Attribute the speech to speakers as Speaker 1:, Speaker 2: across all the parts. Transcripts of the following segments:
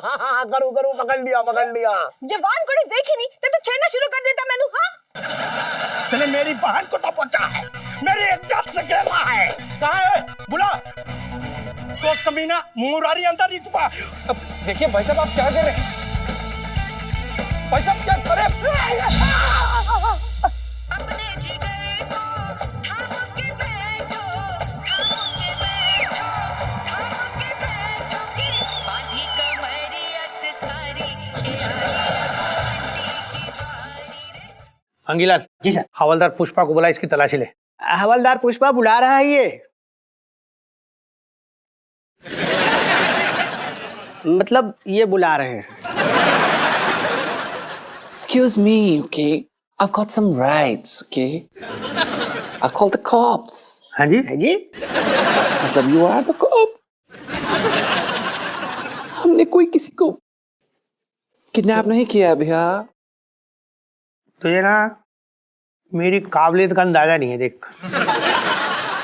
Speaker 1: करू करू पकड़ लिया
Speaker 2: जवान कोड़ी देखी नहीं तो छेड़ना शुरू कर देता मैनू। हाँ
Speaker 1: तूने मेरी बहन को तो पहुंचा है, मेरी इज्जत से खेला है। कहाँ है बुला तो कमीना, मुरारी अंदर ही छुपा।
Speaker 3: देखिए भाई साहब आप क्या कर रहे हैं? भाई साहब क्या कर रहे हैं?
Speaker 1: अंगीलाल
Speaker 4: जी सर।
Speaker 1: हवलदार पुष्पा को बुला, इसकी तलाशी ले।
Speaker 4: हवलदार पुष्पा बुला रहा है ये। मतलब ये बुला रहे हैं।
Speaker 5: Excuse me, okay? I've got some rights, okay? I'll call the cops.
Speaker 1: हाँ जी
Speaker 4: है जी।
Speaker 5: मतलब you are the cop. हमने कोई किसी को किडनैप नहीं किया भैया।
Speaker 1: तुझे ना मेरी काबिलियत का अंदाजा नहीं है। देख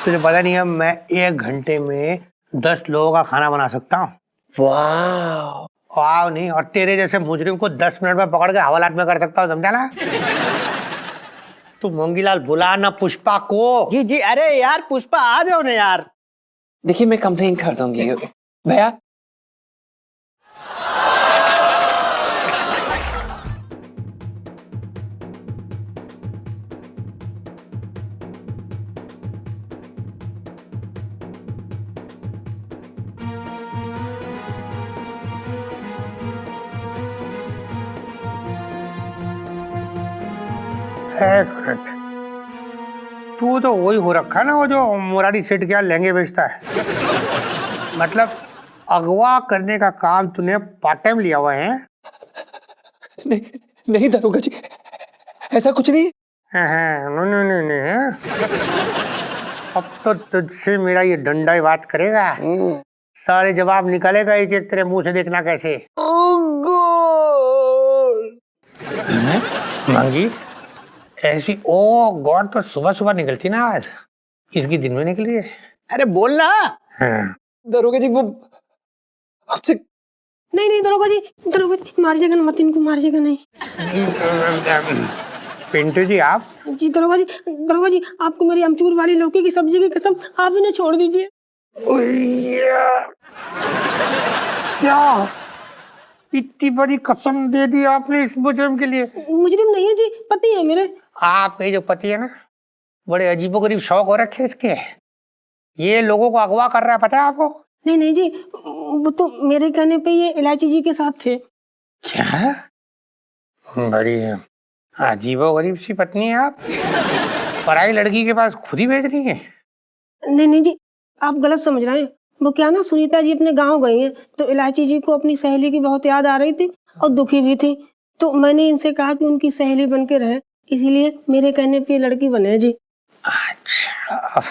Speaker 1: तुझे पता नहीं है, मैं 1 घंटे में 10 लोगों का खाना बना सकता हूँ।
Speaker 5: वाह।
Speaker 1: वाह नहीं, और तेरे जैसे मुजरिम को 10 मिनट में पकड़ के हवालात में कर सकता हूँ, समझा ना? तू मोंगीलाल बुला ना पुष्पा को।
Speaker 4: जी जी, अरे यार पुष्पा आ जाओ ना यार।
Speaker 5: देखिए मैं कंप्लेन कर दूंगी भैया।
Speaker 1: एक मिनट, तू तो वही हो रखा है ना, वो जो मुरारी सेठ के यहाँ लहंगे बेचता है। मतलब अगवा करने का काम तूने पार्ट टाइम लिया हुआ है?
Speaker 5: नहीं नहीं दारोगा जी, ऐसा कुछ नहीं।
Speaker 1: नहीं। अब तो तुझसे मेरा ये डंडा ही बात करेगा। सारे जवाब निकालेगा एक एक, तेरे मुंह से देखना कैसे। मांगी ऐसी ओ गॉड तो सुबह सुबह निकलती ना आज, इसकी दिन में निकली है।
Speaker 4: अरे बोल ना।
Speaker 1: हाँ।
Speaker 5: दारोगा जी वो आपसे
Speaker 2: नहीं दरोगा जी, मारिएगा मत, इनको मारिएगा नहीं।
Speaker 1: पिंटू जी आप?
Speaker 2: जी दरोगा जी आपको मेरी अमचूर वाली लौकी की सब्जी की कसम, आप इन्हें छोड़ दीजिए।
Speaker 1: क्या इतनी बड़ी कसम दे दी आपने इस मुजरिम के लिए?
Speaker 2: मुजरिम नहीं है जी, पति है मेरे।
Speaker 1: आपके जो पति है ना, बड़े अजीबोगरीब शौक हो रखे इसके। ये लोगों को अगवा कर रहा है, पता है आपको?
Speaker 2: नहीं जी, वो तो मेरे कहने पे ये इलायची जी के साथ थे।
Speaker 1: क्या? बड़ी अजीबोगरीब सी पत्नी है आप, पराई लड़की के पास खुद ही भेज रही है।
Speaker 2: नहीं जी, आप गलत समझ रहे हैं। वो क्या ना, सुनीता जी अपने गांव गई हैं, तो इलायची जी को अपनी सहेली की बहुत याद आ रही थी और दुखी भी थी, तो मैंने इनसे कहा कि उनकी सहेली बन के रहे, इसीलिए मेरे कहने पे लड़की बने जी।
Speaker 1: अच्छा,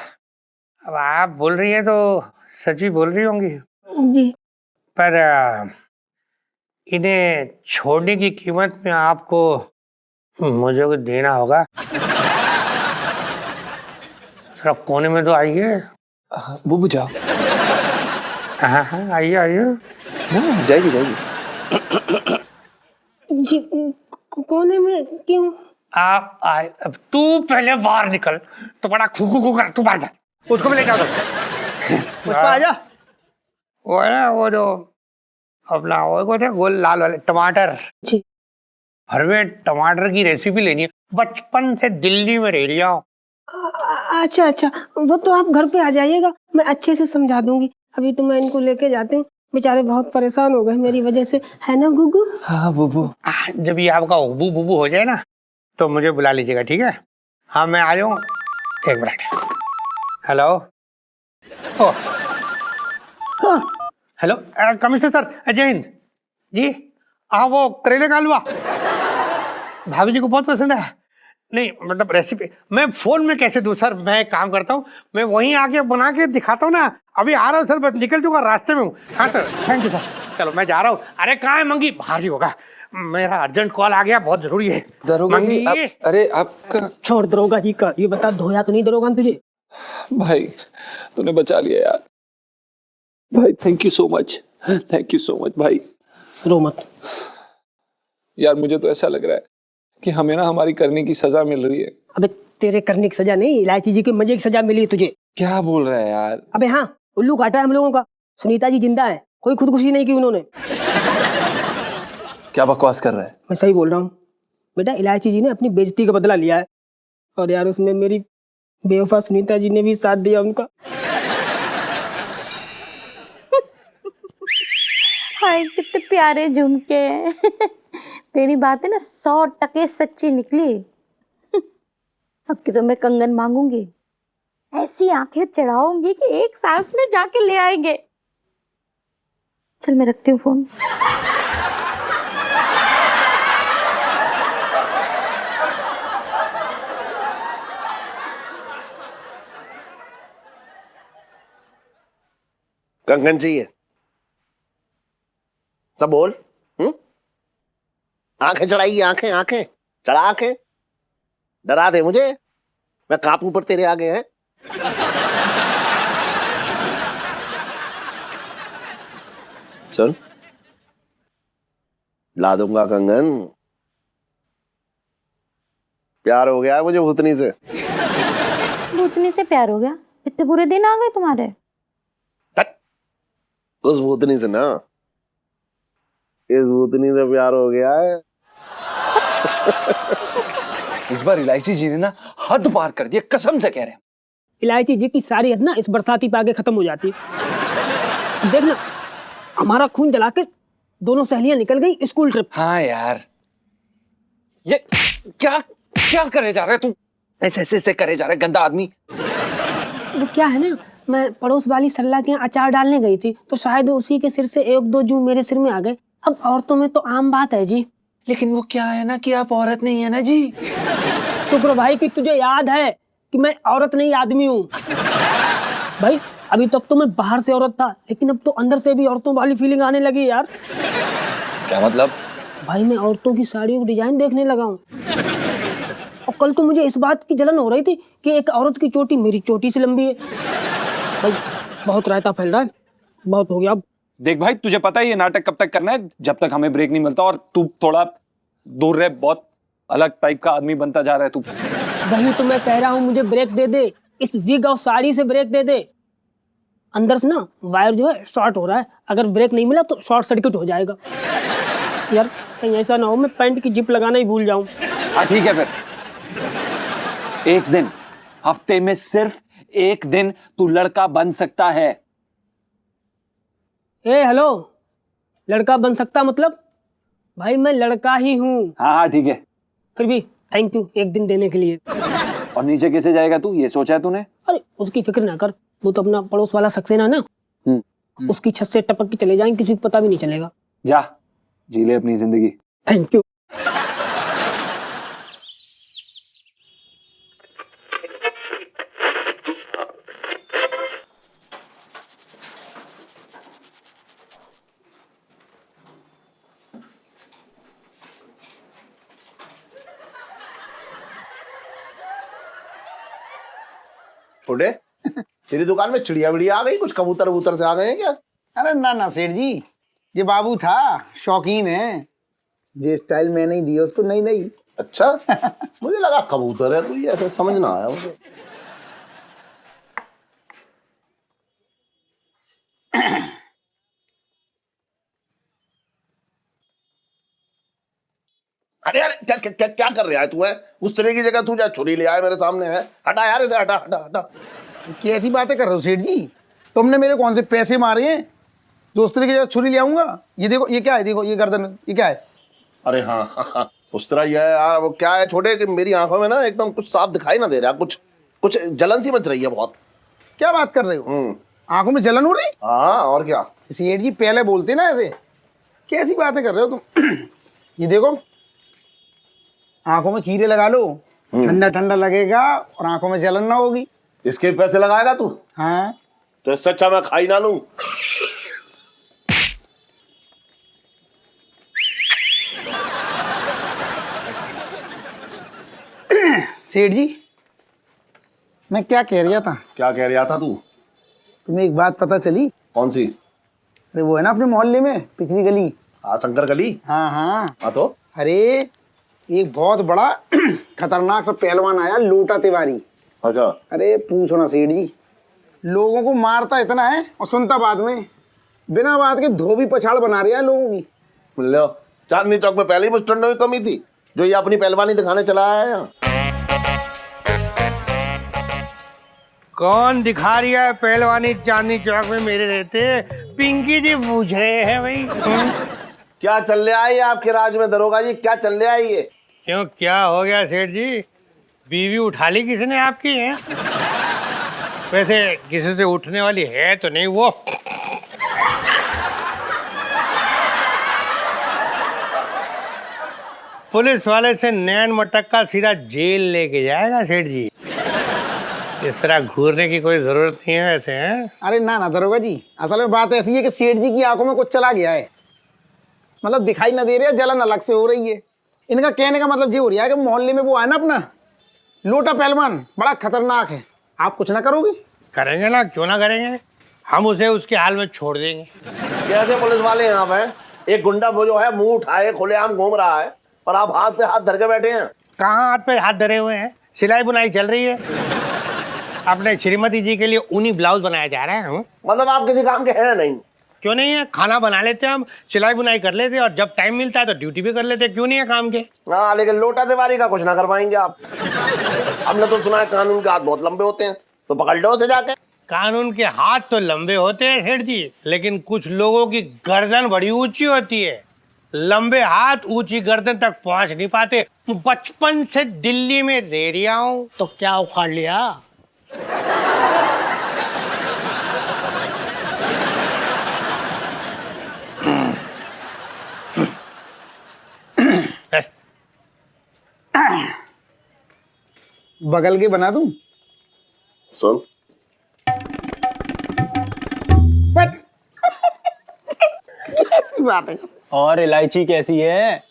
Speaker 1: अब आप बोल रही है तो सच ही बोल रही होंगी
Speaker 2: जी।
Speaker 1: पर इन्हें छोड़ने की कीमत में आपको मुझे कुछ देना होगा। कोने में तो आइए।
Speaker 5: बुबू जाओ।
Speaker 1: हाँ आइए।
Speaker 5: हाँ जाइए
Speaker 2: जी कोने में क्यों?
Speaker 1: आप आए, अब तू पहले बाहर निकल। तो बड़ा खू कर, तू बाहर जा, उसको भी ले जाओ।
Speaker 4: पुष्पा आ जा।
Speaker 1: वो है ना, वो जो अपना वो थे गोल लाल वाले टमाटर
Speaker 2: जी।
Speaker 1: हरवे टमाटर की रेसिपी लेनी है, बचपन से दिल्ली में रह लिया।
Speaker 2: अच्छा, वो तो आप घर पे आ जाइएगा, मैं अच्छे से समझा दूंगी। अभी तो मैं इनको लेके जाती हूँ, बेचारे बहुत परेशान हो गए मेरी वजह से, है ना गुगू?
Speaker 5: हाँ बुबू।
Speaker 1: जब ये आपका उबू बुबू हो जाए ना तो मुझे बुला लीजिएगा, ठीक है? हाँ मैं आ जाऊँ, 1 minute. Hello hello commissioner sir, जय हिंद जी। हाँ वो करेले का हलवा भाभी जी को बहुत पसंद है। नहीं मतलब रेसिपी मैं फोन में कैसे दूं सर, मैं एक काम करता हूँ, मैं वहीं आके बना के दिखाता हूँ ना। अभी आ रहा हूँ सर, बस निकल चुका, रास्ते में हूँ। हाँ सर, थैंक यू सर। चलो मैं जा रहा हूँ। अरे कहाँ है मंगी? बाहर ही होगा, मेरा अर्जेंट कॉल आ गया, बहुत जरूरी है।
Speaker 5: दरोगा जी अरे आपका
Speaker 2: छोड़ दरोगा जी का, ये बता धोया तो नहीं दरोगा तुझे?
Speaker 5: भाई तूने बचा लिया यार भाई, थैंक यू सो मच भाई।
Speaker 2: रो मत।
Speaker 3: यार मुझे तो ऐसा लग रहा है कि हमें ना हमारी करने की सजा मिल रही है।
Speaker 2: अबे तेरे करने की सजा नहीं, इलायची जी के मजे की सजा मिली है तुझे।
Speaker 3: क्या बोल रहा है यार?
Speaker 2: अबे हाँ, उल्लू काटा है हम लोगों का। सुनीता जी जिंदा है, कोई खुदकुशी नहीं की उन्होंने।
Speaker 3: क्या बकवास कर रहा है?
Speaker 2: मैं सही बोल रहा हूँ बेटा, इलायची जी ने अपनी बेइज्जती का बदला लिया है। और यार उसमें मेरी बेवफा सुनीता जी ने भी साथ दिया उनका।
Speaker 6: हाय कितने प्यारे झुमके हैं। तेरी बातें ना 100% सच्ची निकली। अब की तो मैं कंगन मांगूंगी, ऐसी आंखें चढ़ाऊंगी कि एक सांस में जाके ले आएंगे। चल मैं रखती हूँ फोन।
Speaker 7: कंगन चाहिए? सब बोल। आंखें चढ़ाई, आंखें आंखें चढ़ा, आंखें डरा दे मुझे, मैं कांपू पर तेरे आगे है। सुन, ला दूंगा कंगन। प्यार हो गया है मुझे भूतनी से।
Speaker 6: भूतनी से प्यार हो गया? इतने बुरे दिन आ गए तुम्हारे?
Speaker 7: हट, उस भूतनी से ना, इस भूतनी से प्यार हो गया है।
Speaker 3: इस बार इलायची जी ने ना हद पार कर दिया, कसम से कह रहे हैं।
Speaker 2: इलायची जी की सारी हद ना इस बरसाती पे आगे खत्म हो जाती है। देख ना, हमारा खून जला के दोनों सहेलियां निकल गई स्कूल ट्रिप।
Speaker 3: हाँ यार, ये क्या क्या करे जा रहा है तू? ऐसे ऐसे ऐसे करे जा रहा है, गंदा आदमी।
Speaker 2: वो क्या है ना, मैं पड़ोस वाली सल्ला के यहाँ अचार डालने गई थी, तो शायद उसी के सिर से 1-2 जू मेरे सिर में आ गए। अब औरतों में तो आम बात है जी।
Speaker 3: लेकिन वो क्या है ना कि आप औरत नहीं है ना जी।
Speaker 2: शुक्र भाई कि तुझे याद है कि मैं औरत नहीं आदमी हूँ। भाई अभी तक तो मैं बाहर से औरत था, लेकिन अब तो अंदर से भी औरतों वाली फीलिंग आने लगी यार।
Speaker 3: क्या मतलब?
Speaker 2: भाई मैं औरतों की साड़ियों का डिजाइन देखने लगा हूँ। और कल तो मुझे इस बात की जलन हो रही थी कि एक औरत की चोटी मेरी चोटी से लंबी है। भाई बहुत रायता फैल रहा है, बहुत हो गया अब।
Speaker 3: देख भाई, तुझे पता है ये नाटक कब तक करना है, जब तक हमें ब्रेक नहीं मिलता। और तू थोड़ा दूर रह, बहुत अलग टाइप का आदमी बनता जा रहा है तू।
Speaker 2: वही तो मैं कह रहा हूँ, मुझे ब्रेक दे दे, इस विग और साड़ी से ब्रेक दे दे। अंदर से ना वायर जो है शॉर्ट हो रहा है, अगर ब्रेक नहीं मिला तो शॉर्ट सर्किट हो जाएगा। यार कहीं ऐसा ना हो मैं पैंट की जिप लगाना ही भूल जाऊं।
Speaker 3: हाँ ठीक है, फिर एक दिन, हफ्ते में सिर्फ एक दिन तू लड़का बन सकता है।
Speaker 2: ए हेलो, लड़का बन सकता मतलब? भाई मैं लड़का ही हूँ।
Speaker 3: हाँ हाँ ठीक है।
Speaker 2: फिर भी थैंक यू एक दिन देने के लिए।
Speaker 3: और नीचे कैसे जाएगा तू, ये सोचा है तूने?
Speaker 2: अरे उसकी फिक्र ना कर, वो तो अपना पड़ोस वाला सक्सेना ना, उसकी छत से टपक के चले जाएंगे, किसी को पता भी नहीं चलेगा।
Speaker 3: जा जी ले अपनी जिंदगी।
Speaker 2: Thank you.
Speaker 7: छोटे, तेरी दुकान में चिड़िया विड़िया आ गई? कुछ कबूतर वबूतर से आ गए हैं क्या?
Speaker 4: अरे ना ना सेठ जी, ये बाबू था, शौकीन है। जे स्टाइल मैंने ही दी उसको, नहीं नहीं।
Speaker 7: अच्छा, मुझे लगा कबूतर है, तो ये ऐसे समझ ना आया मुझे। अरे यार, क्या क्या क्या क्या कर रहा है तू? है उस तरह की जगह तू जा छुरी ले आया मेरे सामने है। हटा यार इसे, हटा हटा हटा।
Speaker 4: कैसी बातें कर रहे हो सेठ जी? तुमने मेरे कौन से पैसे मारे हैं जो उस तरह की जगह छुरी ले आऊंगा? ये देखो, ये क्या है? देखो ये गर्दन, ये क्या है?
Speaker 7: अरे हाँ हाँ हाँ, उस तरह ही है यार। वो क्या है छोटे कि मेरी आंखों में ना एकदम कुछ साफ दिखाई ना दे रहा, कुछ कुछ जलन सी मच रही है बहुत।
Speaker 4: क्या बात कर रहे हो? आंखों में जलन हो रही?
Speaker 7: हाँ और क्या।
Speaker 4: सेठ जी पहले बोलते ना ऐसे। कैसी बातें कर रहे हो तुम? ये देखो, आंखों में खीरे लगा लो, ठंडा ठंडा लगेगा और आंखों में जलन ना होगी।
Speaker 7: इसके पैसे लगाएगा तू?
Speaker 4: हाँ।
Speaker 7: तो इससे अच्छा मैं खाई ना लूं।
Speaker 4: सेठ जी, मैं क्या कह रहा था?
Speaker 7: क्या कह रहा था तू?
Speaker 4: तुम्हें एक बात पता चली?
Speaker 7: कौन सी?
Speaker 4: अरे वो है ना अपने मोहल्ले में पिछली गली,
Speaker 7: हाँ शंकर गली।
Speaker 4: हाँ हाँ।
Speaker 7: हाँ तो
Speaker 4: अरे एक बहुत बड़ा खतरनाक सा पहलवान आया, लोटा तिवारी।
Speaker 7: अच्छा।
Speaker 4: अरे पूछो ना सेठ जी, लोगों को मारता इतना है और सुनता बाद में, बिना बात के धोबी पछाड़ बना रहा है लोगों की।
Speaker 7: लो, चांदनी चौक में पहले ही मुस्टंडों की कमी थी जो ये अपनी पहलवानी दिखाने चला आया यहाँ।
Speaker 1: कौन दिखा रही है पहलवानी चांदनी चौक में मेरे रहते? पिंकी जी पूछ रहे हैं भाई।
Speaker 7: क्या चल रहा है ये आपके राज में दरोगा जी, क्या चल रहा है ये?
Speaker 1: क्यों, क्या हो गया सेठ जी? बीवी उठा ली किसने आपकी है? वैसे किसी से उठने वाली है तो नहीं वो? पुलिस वाले से नैन मटक्का सीधा जेल लेके जाएगा सेठ जी। इस तरह घूरने की कोई जरूरत नहीं है वैसे, हैं?
Speaker 4: अरे ना ना दरोगा जी, असल में बात ऐसी है कि सेठ जी की आंखों में कुछ चला गया है, मतलब दिखाई ना दे रही है, जलन अलग से हो रही है। इनका कहने का मतलब ये हो रहा है कि मोहल्ले में वो है ना अपना लोटा पहलवान, बड़ा खतरनाक है। आप कुछ ना करोगे?
Speaker 1: करेंगे ना, क्यों ना करेंगे। हम उसे उसके हाल में छोड़ देंगे।
Speaker 7: कैसे पुलिस वाले यहाँ पे? एक गुंडा वो जो है मुंह उठाए खुलेआम घूम रहा है और आप हाथ पे हाथ धर के बैठे हैं।
Speaker 1: कहाँ हाथ पे हाथ धरे हुए हैं? सिलाई बुनाई चल रही है। अपने श्रीमती जी के लिए ऊनी ब्लाउज बनाया जा रहा है। हम
Speaker 7: मतलब आप किसी काम के हैं नहीं?
Speaker 1: क्यों नहीं है, खाना बना लेते हैं हम, सिलाई बुनाई कर लेते हैं और जब टाइम मिलता है तो ड्यूटी भी कर लेते हैं। क्यों नहीं है काम के?
Speaker 7: हाँ लेकिन लोटा तिवारी का कुछ ना करवाएंगे आप? हमने तो सुना है कानून के हाथ बहुत लंबे होते हैं, तो पकड़ लो उसे जाके।
Speaker 1: कानून के हाथ तो लंबे होते हैं सेठ जी, लेकिन कुछ लोगों की गर्दन बड़ी ऊंची होती है। लंबे हाथ ऊंची गर्दन तक पहुंच नहीं पाते। बचपन से दिल्ली में रह रहा हूं तो क्या उखाड़ लिया।
Speaker 4: बगल के बना दूं?
Speaker 7: सुन
Speaker 4: कैसी बात है?
Speaker 8: और इलायची कैसी है?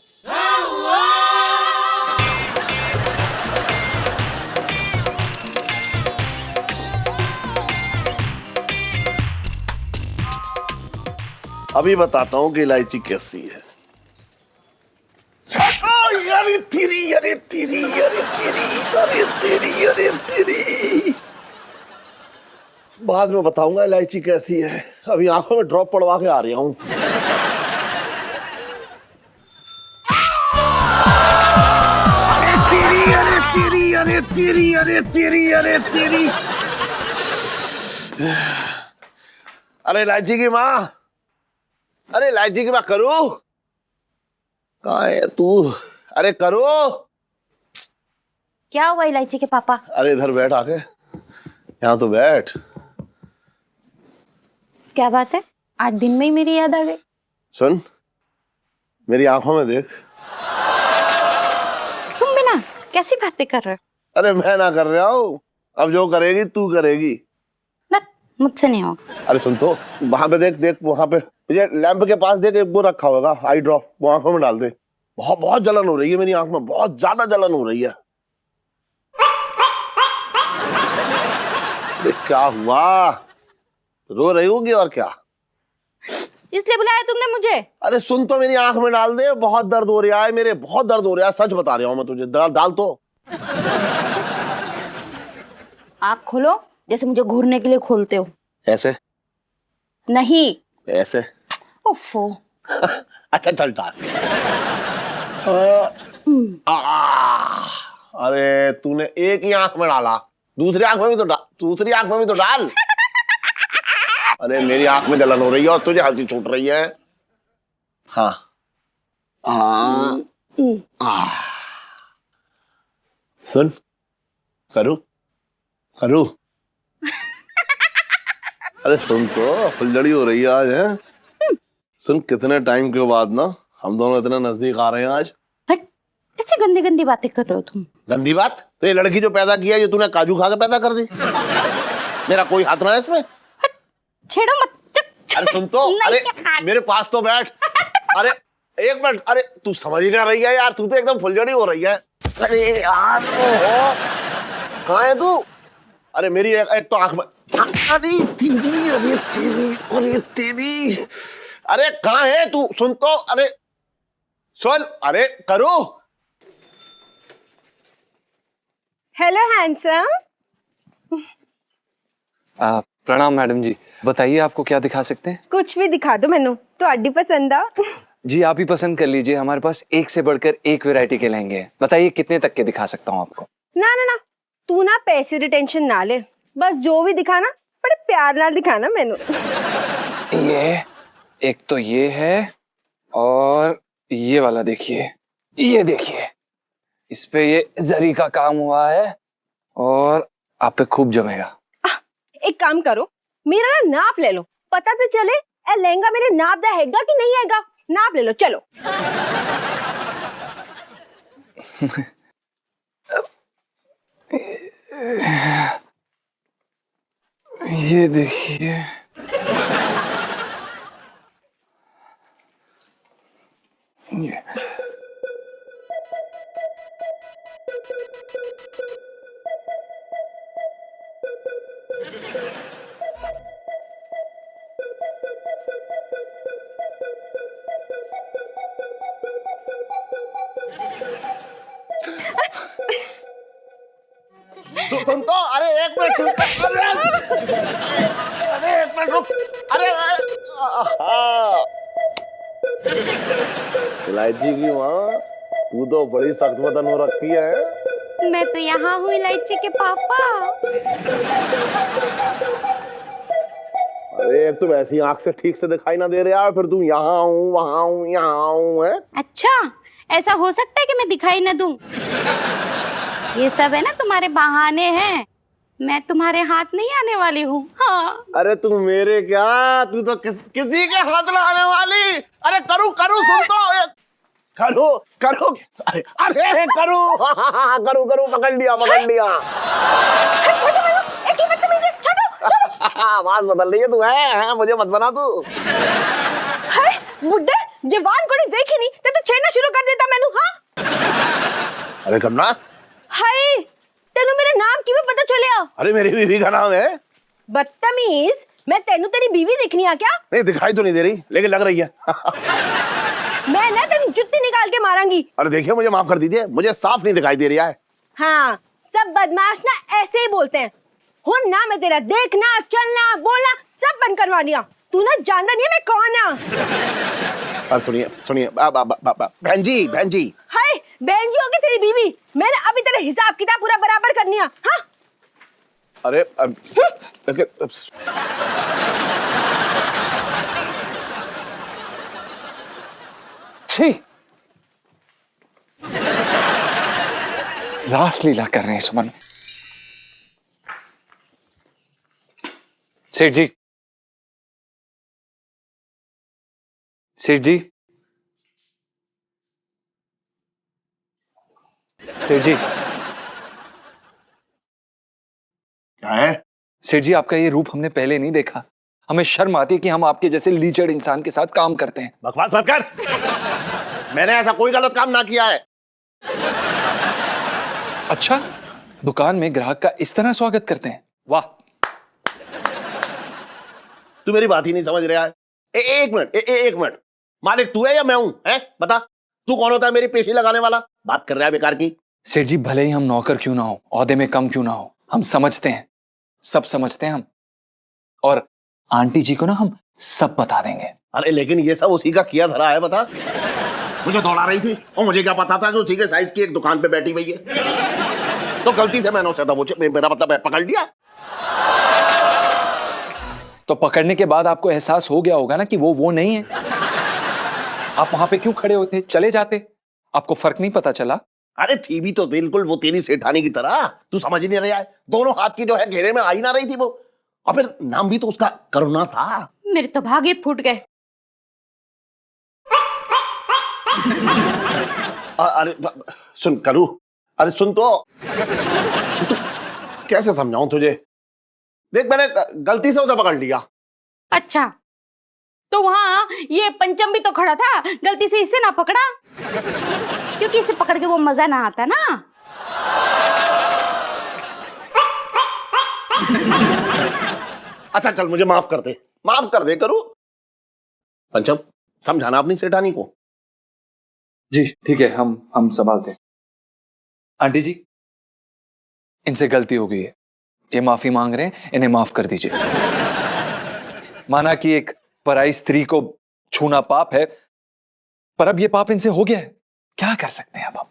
Speaker 7: अभी बताता हूँ कि इलायची कैसी है। अरे तेरी अरे तेरी अरे तेरी अरे तेरी अरे तेरी, बाद में बताऊंगा इलायची कैसी है। अभी आंखों में ड्रॉप पड़वा के आ रहा हूँ। अरे तेरी अरे तेरी अरे तेरी अरे तेरी अरे तेरी, अरे इलायची की माँ, अरे इलायची की माँ करो, कहाँ है तू? अरे करो।
Speaker 6: क्या हुआ इलायची के पापा?
Speaker 7: अरे इधर बैठ आके, यहाँ तो बैठ।
Speaker 6: क्या बात है, आज दिन में ही मेरी याद आ गई?
Speaker 7: सुन, मेरी आंखों में देख।
Speaker 6: तुम भी ना कैसी बातें कर रहे हो?
Speaker 7: अरे मैं ना कर रहा हूँ, अब जो करेगी तू करेगी।
Speaker 6: ना, मुझसे नहीं होगा।
Speaker 7: अरे सुन तो, वहां पे देख, देख वहां पे ये लैंप के पास देख, एक वो रखा होगा आई ड्रॉप, वो आंखों में डाल दे। बहुत बहुत जलन हो रही है मेरी आंख में, बहुत ज्यादा जलन हो रही है। क्या हुआ, रो रही होगी और क्या?
Speaker 6: इसलिए बुलाया तुमने मुझे?
Speaker 7: अरे सुन तो, मेरी आंख में डाल दे, बहुत दर्द हो रहा है मेरे, बहुत दर्द हो रहा है, सच बता रहा हूं मैं तुझे। डाल तो।
Speaker 6: आँख खोलो जैसे मुझे घूरने के लिए खोलते हो।
Speaker 7: ऐसे
Speaker 6: नहीं,
Speaker 7: ऐसे।
Speaker 6: ओफो।
Speaker 7: अच्छा चल डाल। अरे तूने एक ही आंख में डाला, दूसरी आंख में भी तो डाल, दूसरी आंख में भी तो डाल। अरे मेरी आंख में जलन हो रही है और तुझे हंसी छूट रही है। हाँ सुन, करूं करूं? अरे सुन तो, फुलझड़ी हो रही है आज है। सुन, कितने टाइम के बाद ना हम दोनों इतना नजदीक आ रहे हैं आज।
Speaker 6: कैसे गंदी गंदी बातें कर रहे हो तुम?
Speaker 7: गंदी बात? तो ये लड़की जो पैदा किया, ये तूने काजू खा के पैदा कर दी। मेरा कोई हाथ ना है इसमें।
Speaker 6: छेड़ो मत।
Speaker 7: अरे सुन तो, अरे मेरे पास तो बैठ। अरे एक मिनट, अरे तू समझ ही ना रही है यार, तू तो एकदम फुलझड़ी हो रही है। अरे यार कहाँ है तू? अरे मेरी एक तो आंख में, अरे तेरी अरे तेरी अरे तेरी, अरे कहाँ है तू? सुन तो, अरे सुन, अरे करो।
Speaker 9: Hello handsome.
Speaker 3: प्रणाम मैडम जी, बताइए आपको क्या दिखा सकते हैं?
Speaker 9: कुछ भी दिखा दो मैनू, ਤੁਹਾਡੀ पसंद आ।
Speaker 3: जी आप ही पसंद कर लीजिए, हमारे पास एक से बढ़कर एक वैरायटी के लहंगे हैं। बताइए कितने तक के दिखा सकता हूँ आपको?
Speaker 9: ना ना ना, तू ना पैसे की टेंशन ना ले, बस जो भी दिखाना बड़े प्यार नाल दिखाना मैनू।
Speaker 3: ये एक तो ये है, और ये वाला देखिए, ये देखिए, इस पे ये जरी का काम हुआ है और आप पे खूब जमेगा।
Speaker 9: एक काम करो, मेरा ना नाप ले लो, पता तो चले ए लहंगा मेरे नाप दा हैगा कि नहीं हैगा। नाप ले लो चलो।
Speaker 3: ये देखिए, ये
Speaker 7: सुन तो, अरे एक मिनट सुन तो, अरे एक मिनट रुक, अरे इलायची की माँ, तू तो बड़ी सख्त बदन हो रखी है।
Speaker 6: मैं तो यहाँ हूँ इलायची के पापा।
Speaker 7: अरे एक तो वैसी आंख से ठीक से दिखाई ना दे रहा है, फिर तू यहाँ हूँ वहाँ हूँ यहाँ हूँ है।
Speaker 6: अच्छा, ऐसा हो सकता है कि मैं दिखाई न दूं? ये सब है ना तुम्हारे बहाने हैं, मैं तुम्हारे हाथ नहीं आने वाली हूँ। हाँ।
Speaker 7: अरे तू मेरे क्या, तू तो किसी के हाथ ना आने वाली। अरे करूँ करूँ, सुन तो, करूँ करूँ, अरे अरे करूँ, करूँ करूँ, पकड़ लिया पकड़ लिया। आवाज बदल रही है तू, है मुझे मत बना तू।
Speaker 9: बुड्ढे जवान कोड़ी देखी नहीं तो छेड़ना शुरू कर देता मैनू। हाँ
Speaker 7: अरे कमना,
Speaker 9: हाय तेनू मेरा नाम किਵੇਂ पता चलिया?
Speaker 7: अरे मेरी बीवी का नाम है।
Speaker 9: बदतमीज, मैं तेनू तेरी बीवी दिखनी आ क्या?
Speaker 7: नहीं दिखाई तो नहीं दे रही, लेकिन लग रही है।
Speaker 9: मैं ना तेरी जुत्ती निकाल के मारांगी।
Speaker 7: अरे देखिए मुझे माफ कर दीजिए, मुझे साफ नहीं दिखाई दे रहा है।
Speaker 9: हाँ, सब बदमाश ना ऐसे ही बोलते हैं। हुन ना मैं तेरा देखना चलना बोलना सब बंद करवा दिया। तू ना जानता नहीं है मैं कौन हूँ।
Speaker 7: और सुनिए सुनिए, बहन जी बहन जी।
Speaker 9: हाय बहन जी होगी तेरी बीवी, मैंने अभी तेरा हिसाब किताब पूरा बराबर करनी है। हाँ
Speaker 7: अरे
Speaker 3: छी, रासलीला कर रहे हैं सुमन। सेठ जी, सेठ जी, सेठ जी,
Speaker 7: क्या है?
Speaker 3: सेठ जी आपका ये रूप हमने पहले नहीं देखा। हमें शर्म आती है कि हम आपके जैसे लीचड़ इंसान के साथ काम करते हैं।
Speaker 7: बकवास मत कर, मैंने ऐसा कोई गलत काम ना किया है।
Speaker 3: अच्छा, दुकान में ग्राहक का इस तरह स्वागत करते हैं? वाह।
Speaker 7: तू मेरी बात ही नहीं समझ रहा है। एक मिनट, एक मिनट, मालिक तू है या मैं हूं? है बता, तू कौन होता है मेरी पेशी लगाने वाला? बात कर रहा है बेकार की।
Speaker 3: सेठ जी भले ही हम नौकर क्यों ना हो, ओहदे में कम क्यों ना हो, हम समझते हैं, सब समझते हैं हम। और आंटी जी को ना हम सब बता देंगे।
Speaker 7: अरे लेकिन ये सब उसी का किया धरा है, बता। मुझे दौड़ा रही थी और मुझे क्या पता था कि उसी के साइज की एक दुकान पे बैठी हुई है। तो गलती से मैंने उसे दबोचे, मेरा मतलब है पकड़ लिया।
Speaker 3: तो पकड़ने के बाद आपको एहसास हो गया होगा ना कि वो नहीं है। आप वहां पे क्यों खड़े होते? चले जाते, आपको फर्क नहीं पता चला?
Speaker 7: अरे थी भी तो बिल्कुल वो तेरी सेठानी की तरह, तू समझ ही नहीं रहा है। दोनों हाथ की जो है घेरे में आ ही ना रही थी वो, और फिर नाम भी तो उसका करुणा था।
Speaker 6: मेरे तो भागे फूट गए।
Speaker 7: अरे सुन करू, अरे सुन तो कैसे समझाऊं तुझे? देख मैंने गलती से उसे पकड़ लिया।
Speaker 6: अच्छा, तो वहाँ ये पंचम भी तो खड़ा था, गलती से इसे ना पकड़ा? क्योंकि इसे पकड़ के वो मजा ना आता ना।
Speaker 7: अच्छा चल मुझे माफ कर दे करू। पंचम, समझाना अपनी सेठानी को।
Speaker 3: जी ठीक है, हम संभालते हैं। आंटी जी, इनसे गलती हो गई है, ये माफी मांग रहे हैं, इन्हें माफ कर दीजिए। माना कि एक पराई स्त्री को छूना पाप है, पर अब ये पाप इनसे हो गया है, क्या कर सकते हैं अब हम?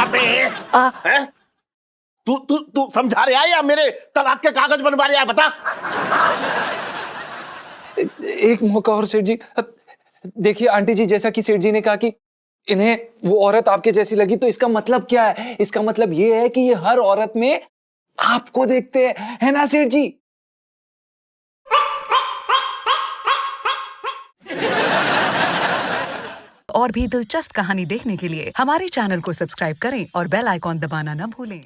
Speaker 7: अबे हैं? तू समझा रहा है या मेरे तलाक के कागज बनवा रहा है? बता।
Speaker 3: एक मौका और सेठ जी। देखिए आंटी जी, जैसा कि सेठ जी ने कहा कि इन्हें वो औरत आपके जैसी लगी, तो इसका मतलब क्या है? इसका मतलब ये है कि ये हर औरत में आपको देखते हैं, है ना सेठ जी?
Speaker 10: और भी दिलचस्प कहानी देखने के लिए हमारे चैनल को सब्सक्राइब करें और बेल आइकॉन दबाना न भूलें।